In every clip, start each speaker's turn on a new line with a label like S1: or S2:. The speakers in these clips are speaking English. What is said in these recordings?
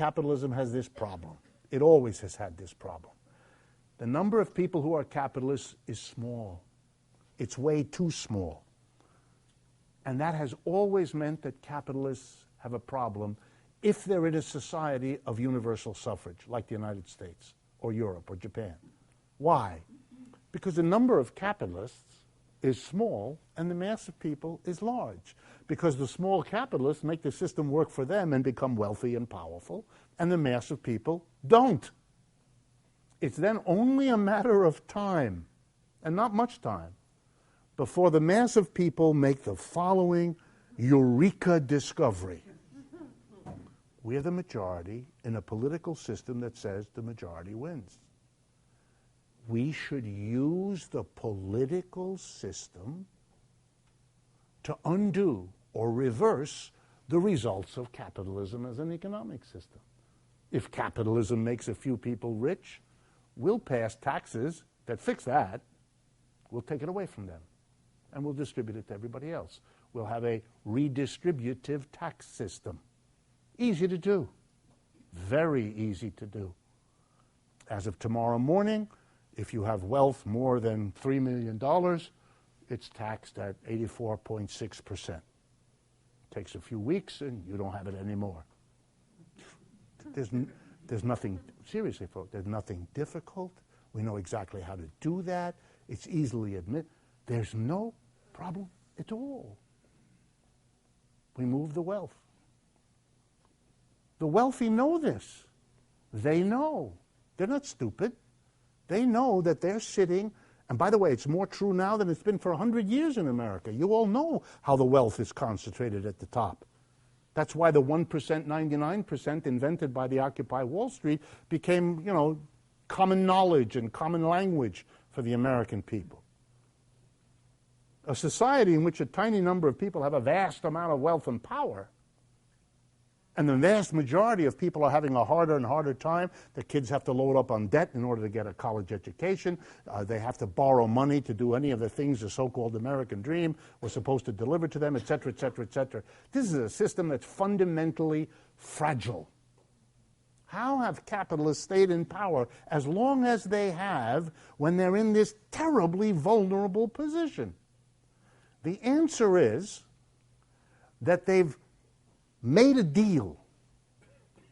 S1: capitalism has this problem. It always has had this problem. The number of people who are capitalists is small. It's way too small. And that has always meant that capitalists have a problem if they're in a society of universal suffrage, like the United States or Europe or Japan. Why? Because the number of capitalists is small and the mass of people is large. Because the small capitalists make the system work for them and become wealthy and powerful, and the mass of people don't. It's then only a matter of time, and not much time, before the mass of people make the following eureka discovery. We're the majority in a political system that says the majority wins. We should use the political system to undo or reverse the results of capitalism as an economic system. If capitalism makes a few people rich, we'll pass taxes that fix that. We'll take it away from them, and we'll distribute it to everybody else. We'll have a redistributive tax system. Easy to do. Very easy to do. As of tomorrow morning, if you have wealth more than $3 million, it's taxed at 84.6%. Takes a few weeks and you don't have it anymore. There's nothing, seriously folks, there's nothing difficult. We know exactly how to do that. It's easily admitted. There's no problem at all. We move the wealth. The wealthy know this. They know. They're not stupid. They know that they're sitting, and by the way, it's more true now than it's been for 100 years in America. You all know how the wealth is concentrated at the top. That's why the 1%, 99% invented by the Occupy Wall Street became, common knowledge and common language for the American people. A society in which a tiny number of people have a vast amount of wealth and power, and the vast majority of people are having a harder and harder time. The kids have to load up on debt in order to get a college education. They have to borrow money to do any of the things the so-called American dream was supposed to deliver to them, et cetera, et cetera, et cetera. This is a system that's fundamentally fragile. How have capitalists stayed in power as long as they have when they're in this terribly vulnerable position? The answer is that they've made a deal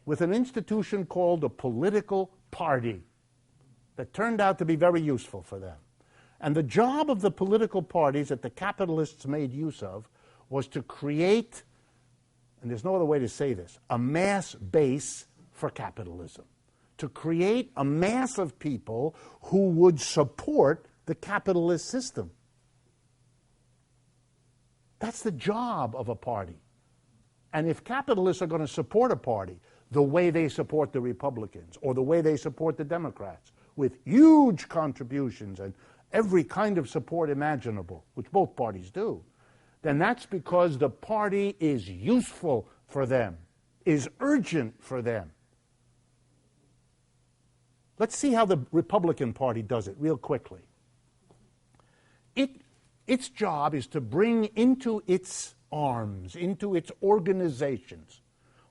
S1: with an institution called a political party that turned out to be very useful for them. And the job of the political parties that the capitalists made use of was to create, and there's no other way to say this, a mass base for capitalism. To create a mass of people who would support the capitalist system. That's the job of a party. And if capitalists are going to support a party the way they support the Republicans or the way they support the Democrats, with huge contributions and every kind of support imaginable, which both parties do, then that's because the party is useful for them, is urgent for them. Let's see how the Republican Party does it real quickly. Its job is to bring into its arms, into its organizations,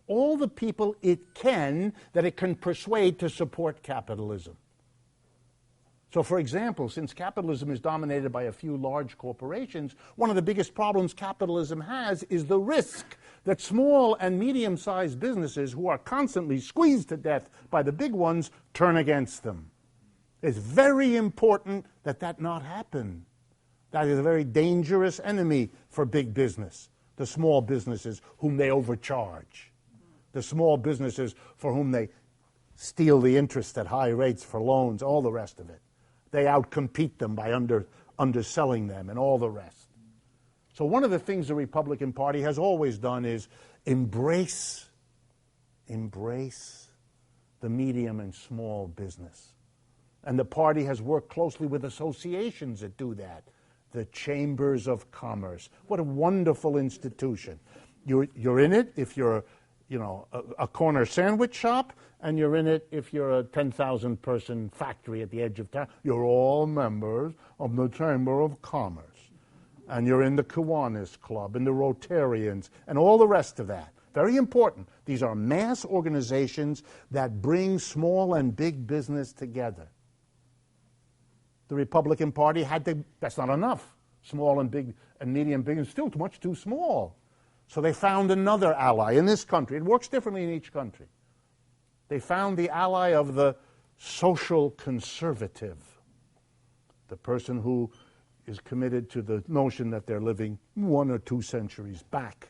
S1: all the people it can that it can persuade to support capitalism. So, for example, since capitalism is dominated by a few large corporations, one of the biggest problems capitalism has is the risk that small and medium-sized businesses who are constantly squeezed to death by the big ones turn against them. It's very important that that not happen. That is a very dangerous enemy for big business, the small businesses whom they overcharge, the small businesses for whom they steal the interest at high rates for loans, all the rest of it. They outcompete them by underselling them and all the rest. So one of the things the Republican Party has always done is embrace the medium and small business. And the party has worked closely with associations that do that. The Chambers of Commerce. What a wonderful institution. You're in it if you're, a corner sandwich shop, and you're in it if you're a 10,000 person factory at the edge of town. You're all members of the Chamber of Commerce. And you're in the Kiwanis Club and the Rotarians and all the rest of that. Very important. These are mass organizations that bring small and big business together. The Republican Party that's not enough. Small and big and medium big is still much too small. So they found another ally in this country. It works differently in each country. They found the ally of the social conservative, the person who is committed to the notion that they're living 1 or 2 centuries back.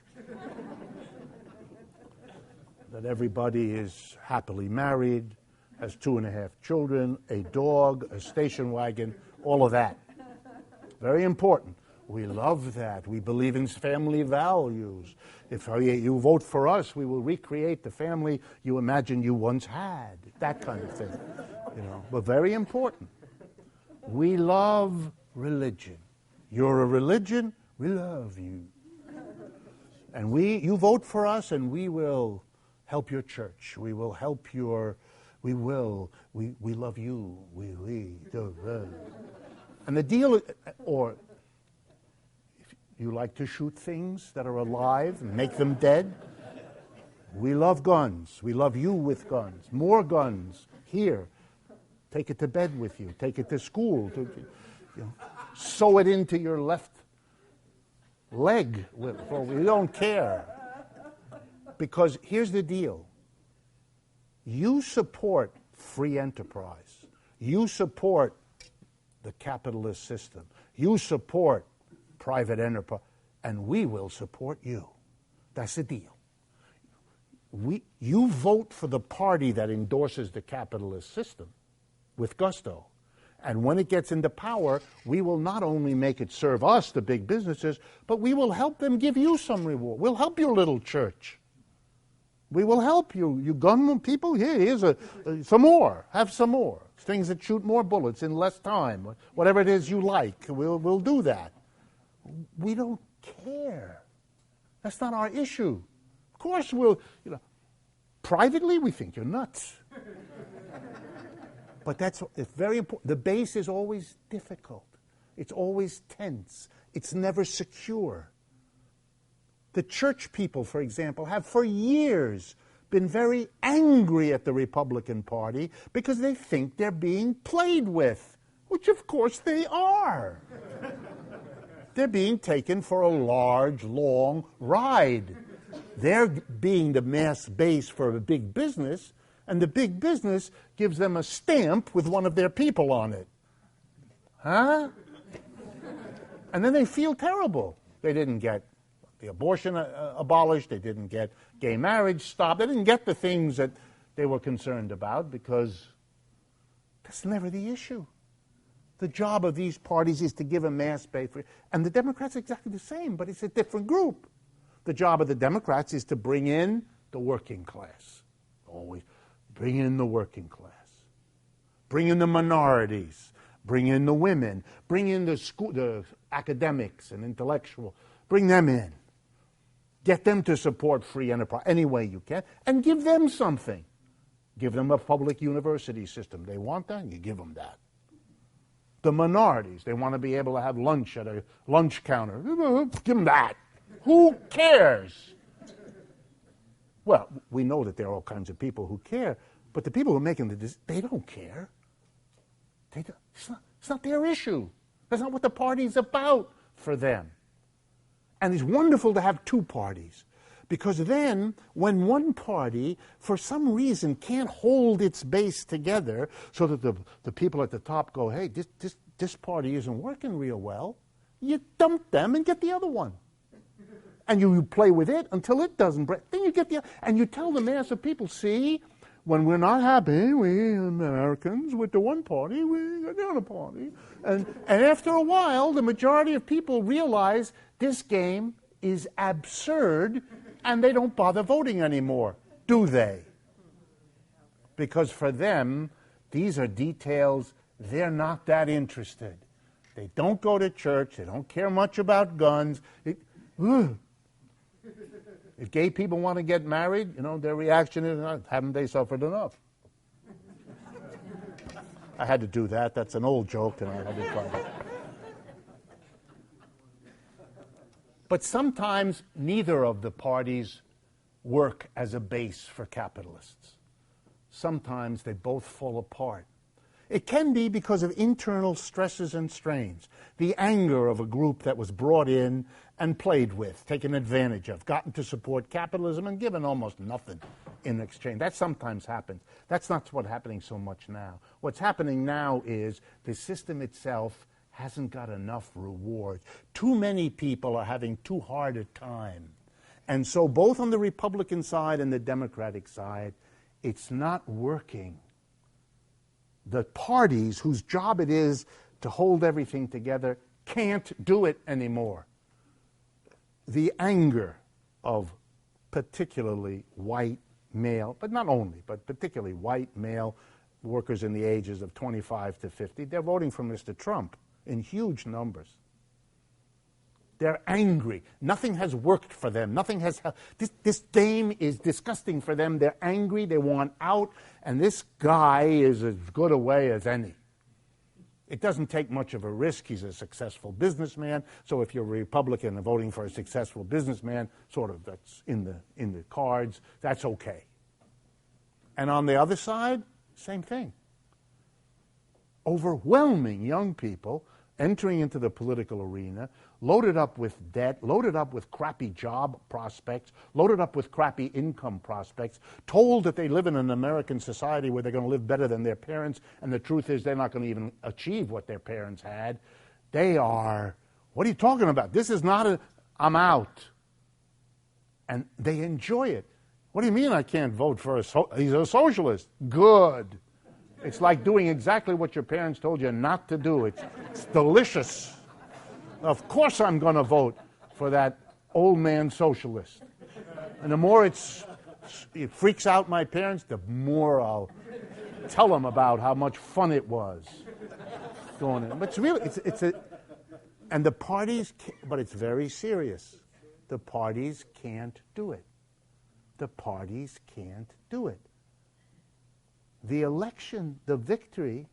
S1: That everybody is happily married, has 2.5 children, a dog, a station wagon, all of that. Very important. We love that. We believe in family values. If you vote for us, we will recreate the family you imagine you once had. That kind of thing. But very important. We love religion. You're a religion, we love you. And you vote for us and we will help your church. We will help we love you. And the deal, or if you like to shoot things that are alive and make them dead, we love guns. We love you with guns. More guns. Here. Take it to bed with you. Take it to school. Sew it into your left leg. We don't care. Because here's the deal. You support free enterprise. You support the capitalist system. You support private enterprise. And we will support you. That's the deal. You vote for the party that endorses the capitalist system with gusto. And when it gets into power, we will not only make it serve us, the big businesses, but we will help them give you some reward. We'll help your little church. We will help you. You gun people, here's some more. Have some more. Things that shoot more bullets in less time. Whatever it is you like, we'll do that. We don't care. That's not our issue. Of course privately we think you're nuts. But it's very important. The base is always difficult. It's always tense. It's never secure. The church people, for example, have for years been very angry at the Republican Party because they think they're being played with, which of course they are. They're being taken for a large, long ride. They're being the mass base for a big business, and the big business gives them a stamp with one of their people on it. Huh? And then they feel terrible. They didn't get the abortion abolished. They didn't get gay marriage stopped. They didn't get the things that they were concerned about because that's never the issue. The job of these parties is to give a mass base. And the Democrats are exactly the same, but it's a different group. The job of the Democrats is to bring in the working class. Always bring in the working class. Bring in the minorities. Bring in the women. Bring in the academics and intellectual. Bring them in. Get them to support free enterprise any way you can. And give them something. Give them a public university system. They want that, you give them that. The minorities, they want to be able to have lunch at a lunch counter. Give them that. Who cares? Well, we know that there are all kinds of people who care, but the people who are making the decision, they don't care. It's not their issue. That's not what the party's about for them. And it's wonderful to have two parties, because then when one party, for some reason, can't hold its base together so that the people at the top go, hey, this party isn't working real well, you dump them and get the other one. And you play with it until it doesn't break. Then you get and you tell the mass of people, see, when we're not happy, we Americans, with the one party, we got the other party. And after a while, the majority of people realize this game is absurd, and they don't bother voting anymore, do they? Because for them, these are details, they're not that interested. They don't go to church, they don't care much about guns. If gay people want to get married, their reaction is, haven't they suffered enough? I had to do that. That's an old joke, and I had to try it. But sometimes neither of the parties work as a base for capitalists. Sometimes they both fall apart. It can be because of internal stresses and strains, the anger of a group that was brought in and played with, taken advantage of, gotten to support capitalism and given almost nothing in exchange. That sometimes happens. That's not what's happening so much now. What's happening now is the system itself hasn't got enough reward. Too many people are having too hard a time. And so both on the Republican side and the Democratic side, it's not working. The parties whose job it is to hold everything together can't do it anymore. The anger of particularly white male, but not only, but particularly white male workers in the ages of 25 to 50, they're voting for Mr. Trump in huge numbers. They're angry. Nothing has worked for them. Nothing has helped. This game is disgusting for them. They're angry. They want out. And this guy is as good a way as any. It doesn't take much of a risk. He's a successful businessman. So if you're a Republican and voting for a successful businessman, sort of that's in the cards, that's okay. And on the other side, same thing. Overwhelming young people entering into the political arena, loaded up with debt, loaded up with crappy job prospects, loaded up with crappy income prospects, told that they live in an American society where they're going to live better than their parents, and the truth is they're not going to even achieve what their parents had. They are, what are you talking about? This is not I'm out. And they enjoy it. What do you mean I can't vote for he's a socialist? Good. It's like doing exactly what your parents told you not to do. It's delicious. Of course I'm going to vote for that old man socialist. And the more it freaks out my parents, the more I'll tell them about how much fun it was going in. But it's really, and the parties, but it's very serious. The parties can't do it. The parties can't do it. The election, the victory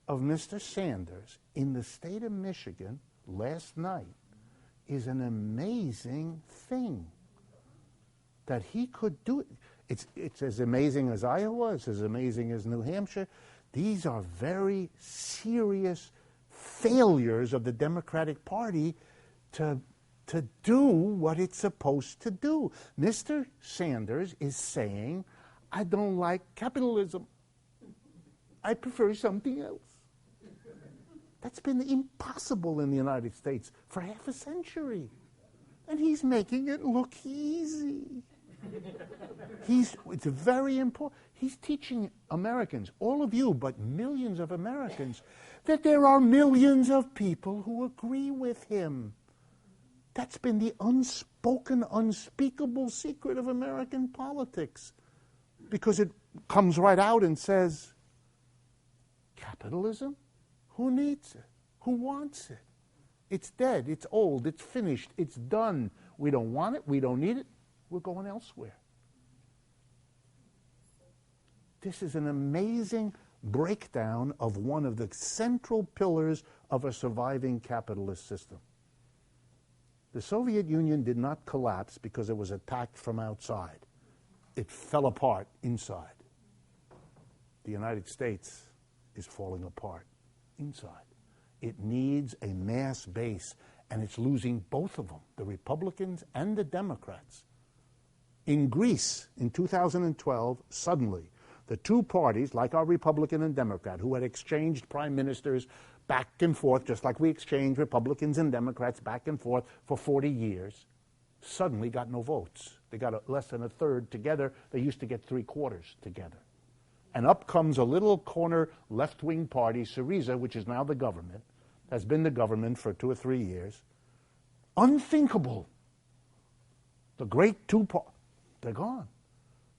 S1: of Mr. Sanders in the state of Michigan last night is an amazing thing that he could do it. It's as amazing as Iowa, it's as amazing as New Hampshire. These are very serious failures of the Democratic Party to do what it's supposed to do. Mr. Sanders is saying, I don't like capitalism. I prefer something else. That's been impossible in the United States for half a century. And he's making it look easy. It's very important. He's teaching Americans, all of you, but millions of Americans, that there are millions of people who agree with him. That's been the unspoken, unspeakable secret of American politics. Because it comes right out and says, capitalism? Who needs it? Who wants it? It's dead. It's old. It's finished. It's done. We don't want it. We don't need it. We're going elsewhere. This is an amazing breakdown of one of the central pillars of a surviving capitalist system. The Soviet Union did not collapse because it was attacked from outside. It fell apart inside. The United States is falling apart inside. It needs a mass base, and it's losing both of them, the Republicans and the Democrats. In Greece, in 2012, suddenly, the two parties, like our Republican and Democrat, who had exchanged prime ministers back and forth, just like we exchanged Republicans and Democrats back and forth for 40 years, suddenly got no votes. They got less than a third together. They used to get 3/4 together. And up comes a little corner left-wing party, Syriza, which is now the government, has been the government for 2 or 3 years. Unthinkable. The great they're gone.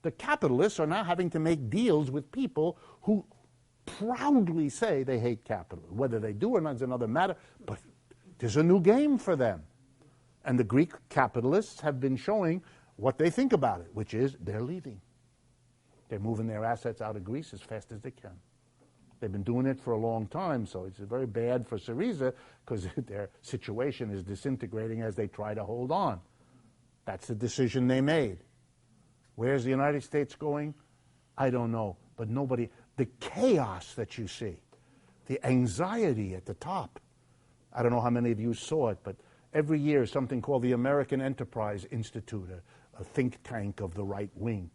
S1: The capitalists are now having to make deals with people who proudly say they hate capitalism. Whether they do or not is another matter, but there's a new game for them. And the Greek capitalists have been showing what they think about it, which is they're leaving. They're moving their assets out of Greece as fast as they can. They've been doing it for a long time, so it's very bad for Syriza because their situation is disintegrating as they try to hold on. That's the decision they made. Where's the United States going? I don't know. But the chaos that you see, the anxiety at the top. I don't know how many of you saw it, but every year something called the American Enterprise Institute, a think tank of the right wing,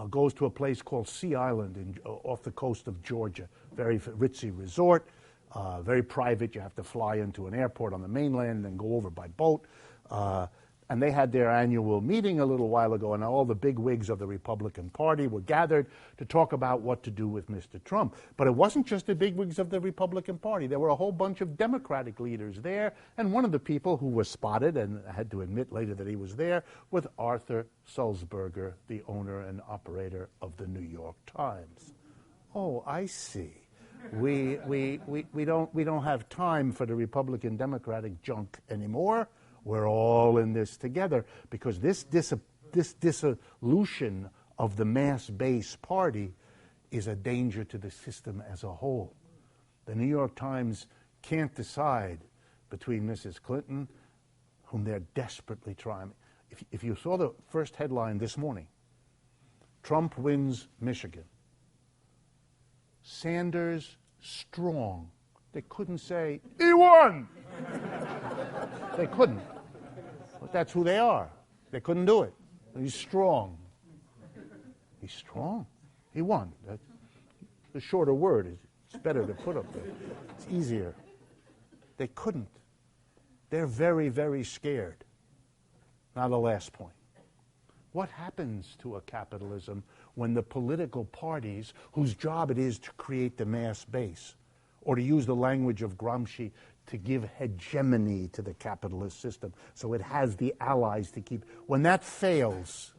S1: goes to a place called Sea Island off the coast of Georgia. Very ritzy resort, very private. You have to fly into an airport on the mainland and then go over by boat. And they had their annual meeting a little while ago, and all the big wigs of the Republican Party were gathered to talk about what to do with Mr. Trump. But it wasn't just the big wigs of the Republican Party. There were a whole bunch of Democratic leaders there, and one of the people who was spotted, and I had to admit later that he was there, was Arthur Sulzberger, the owner and operator of the New York Times. Oh, I see. We don't have time for the Republican Democratic junk anymore. We're all in this together, because this dissolution of the mass base party is a danger to the system as a whole. The New York Times can't decide between Mrs. Clinton, whom they're desperately trying. If you saw the first headline this morning, Trump wins Michigan. Sanders strong. They couldn't say, he won! They couldn't. But that's who they are. They couldn't do it. He's strong. He's strong. He won. That's the shorter word. It's better to put up there. It's easier. They couldn't. They're very, very scared. Now the last point. What happens to a capitalism when the political parties, whose job it is to create the mass base, or to use the language of Gramsci, to give hegemony to the capitalist system, so it has the allies to keep. When that fails,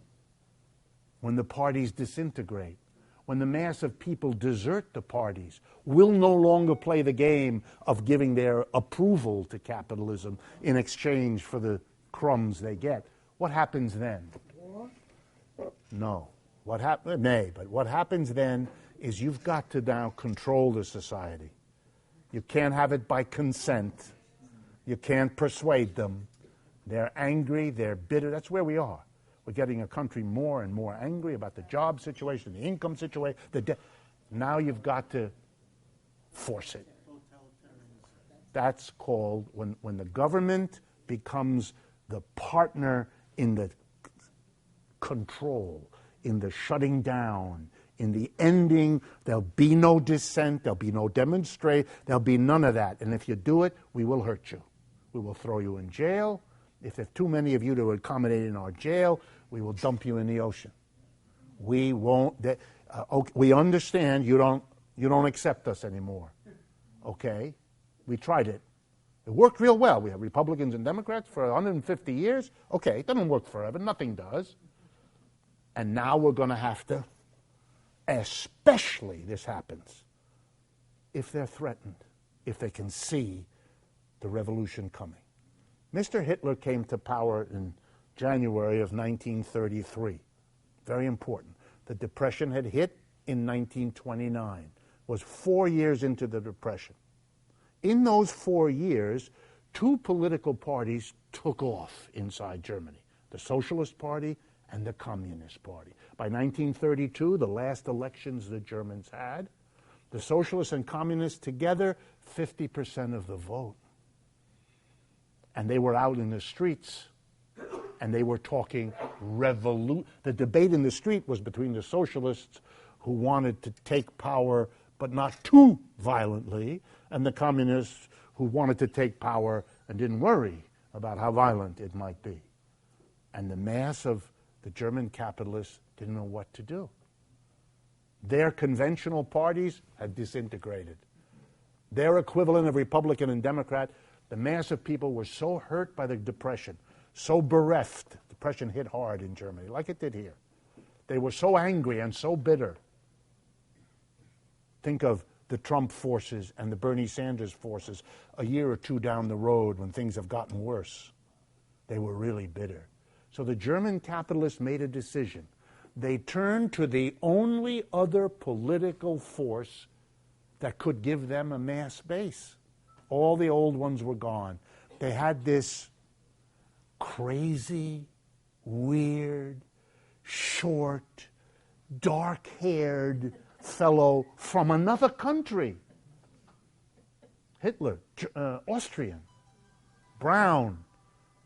S1: when the parties disintegrate, when the mass of people desert the parties, will no longer play the game of giving their approval to capitalism in exchange for the crumbs they get, what happens then? No. What happens then is you've got to now control the society. You can't have it by consent. You can't persuade them. They're angry, they're bitter. That's where we are. We're getting a country more and more angry about the job situation, the income situation. Now you've got to force it. That's called when the government becomes the partner in the control, in the shutting down, in the ending. There'll be no dissent, there'll be no demonstrate, there'll be none of that. And if you do it, we will hurt you. We will throw you in jail. If there's too many of you to accommodate in our jail, we will dump you in the ocean. We won't. We understand you don't accept us anymore. Okay? We tried it. It worked real well. We have Republicans and Democrats for 150 years. Okay, it doesn't work forever. Nothing does. And now we're going to have to, especially this happens if they're threatened, if they can see the revolution coming. Mr. Hitler came to power in January of 1933. Very important. The Depression had hit in 1929. Was 4 years into the Depression. In those 4 years, two political parties took off inside Germany, the Socialist Party and the Communist Party. By 1932, the last elections the Germans had, the Socialists and Communists together, 50% of the vote. And they were out in the streets, and they were talking revolution. The debate in the street was between the Socialists, who wanted to take power but not too violently, and the Communists, who wanted to take power and didn't worry about how violent it might be. And the mass of the German capitalists didn't know what to do. Their conventional parties had disintegrated. Their equivalent of Republican and Democrat, the mass of people were so hurt by the Depression, so bereft. Depression hit hard in Germany, like it did here. They were so angry and so bitter. Think of the Trump forces and the Bernie Sanders forces a year or two down the road when things have gotten worse. They were really bitter. So the German capitalists made a decision. They turned to the only other political force that could give them a mass base. All the old ones were gone. They had this crazy, weird, short, dark-haired fellow from another country. Hitler, Austrian, brown.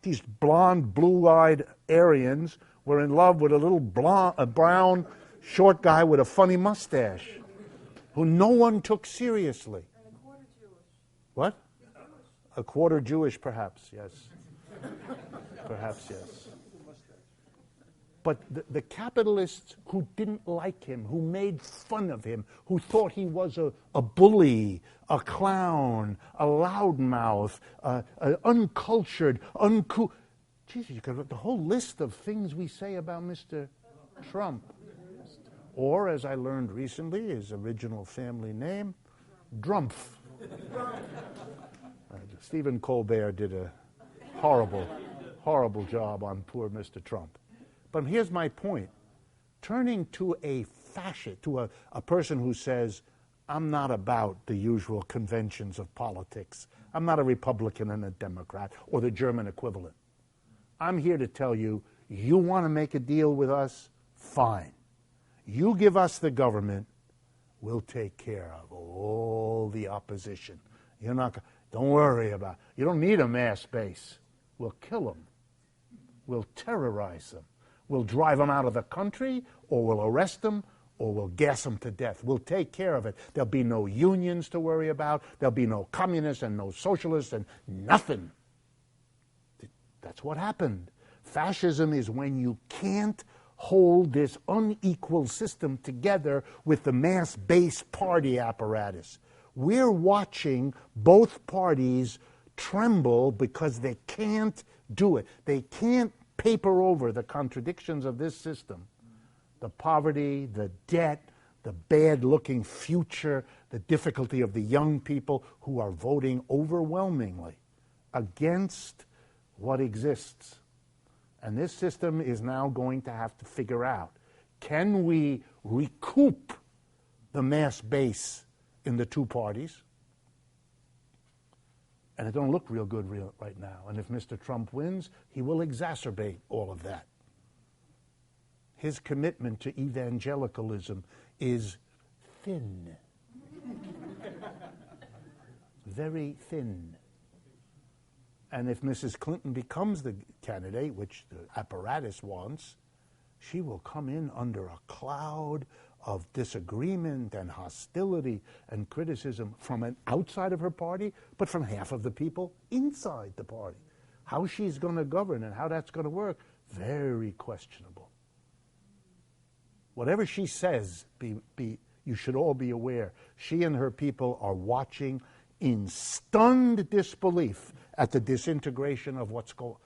S1: These blonde, blue-eyed Aryans were in love with a little brown, short guy with a funny mustache who no one took seriously.
S2: And a quarter Jewish.
S1: What? A quarter Jewish, perhaps, yes. Perhaps, yes. But the capitalists who didn't like him, who made fun of him, who thought he was a bully, a clown, a loudmouth, an uncultured, uncouth. Jesus, you could the whole list of things we say about Mr. Trump. Or, as I learned recently, his original family name, Drumpf. Stephen Colbert did a horrible, horrible job on poor Mr. Trump. But here's my point. Turning to a fascist, to a person who says, I'm not about the usual conventions of politics. I'm not a Republican and a Democrat, or the German equivalent. I'm here to tell you, you want to make a deal with us? Fine. You give us the government, we'll take care of all the opposition. Don't worry about it. You don't need a mass base. We'll kill them. We'll terrorize them. We'll drive them out of the country, or we'll arrest them, or we'll gas them to death. We'll take care of it. There'll be no unions to worry about. There'll be no communists and no socialists and nothing. That's what happened. Fascism is when you can't hold this unequal system together with the mass base party apparatus. We're watching both parties tremble because they can't do it. They can't paper over the contradictions of this system. The poverty, the debt, the bad-looking future, the difficulty of the young people who are voting overwhelmingly against what exists. And this system is now going to have to figure out, can we recoup the mass base in the two parties? And it don't look real good right now. And if Mr. Trump wins, he will exacerbate all of that. His commitment to evangelicalism is thin. Very thin. And if Mrs. Clinton becomes the candidate, which the apparatus wants, she will come in under a cloud of disagreement and hostility and criticism from an outside of her party, but from half of the people inside the party. How she's going to govern and how that's going to work, very questionable. Whatever she says, you should all be aware, she and her people are watching in stunned disbelief at the disintegration of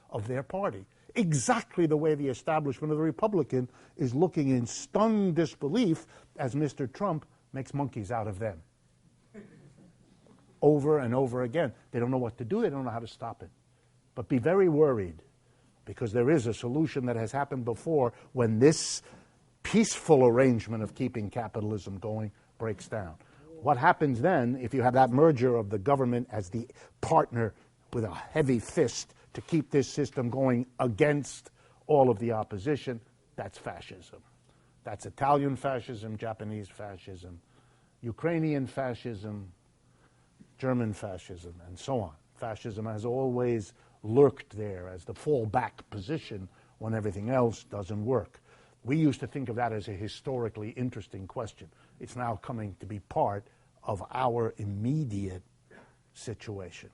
S1: of their party. Exactly the way the establishment of the Republican is looking in stunned disbelief as Mr. Trump makes monkeys out of them. Over and over again. They don't know what to do. They don't know how to stop it. But be very worried, because there is a solution that has happened before when this peaceful arrangement of keeping capitalism going breaks down. What happens then if you have that merger of the government as the partner with a heavy fist to keep this system going against all of the opposition? That's fascism. That's Italian fascism, Japanese fascism, Ukrainian fascism, German fascism, and so on. Fascism has always lurked there as the fallback position when everything else doesn't work. We used to think of that as a historically interesting question. It's now coming to be part of our immediate situation.